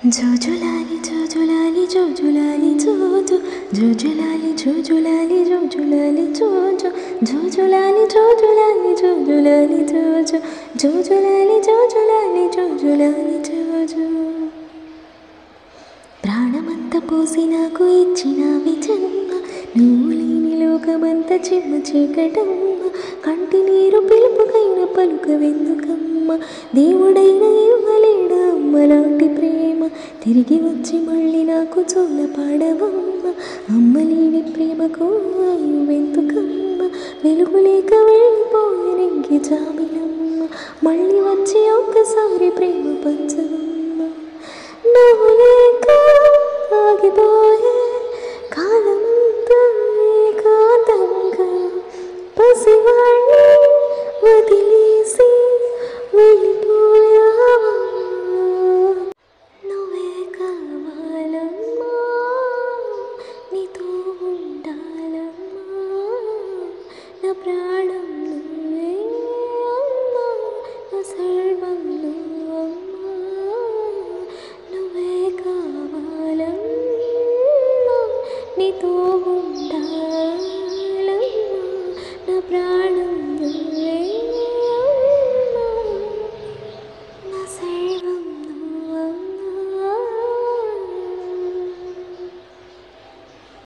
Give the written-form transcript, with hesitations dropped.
జోజులాలి జోజులాలి జోజులాలి జోజు జోజులాలి జోజులాలి జోజులాలి జోజు జోజులాలి జోజులాలి జోజులాలి జోజు జోజులాలి జోజులాలి జోజులాలి జోజు ప్రాణమంత పోసి నాకు ఇచ్చినవి జన్మ నువ్వు లేని లోకమంత చిమ్మ చీకటమ్మ కంటి నీరు పిలుపుకైన పలుకవెందుకమ్మ దేవుడైన ఇవ్వలేడా అమ్మలాంటి ప్రేమ తిరిగి వచ్చి మళ్ళీ నాకు చోల పాడవమ్మ అమ్మలేని ప్రేమకు వెంతుకమ్మ వెలుగు లేక వెళ్ళిపోయినంకి జాబిలమ్మ మళ్ళీ వచ్చి ఒక్కసారి ప్రేమ పంచవమ్మ నువ్వు లేక ఆగిపోయే కాలమంతా ఏకాంతంగా పసివాణ్ణి వదిలేసి వెళ్ళిపోయావా నువ్వే కావాలమ్మా నీతో ఉండాలమ్మా నా ప్రాణం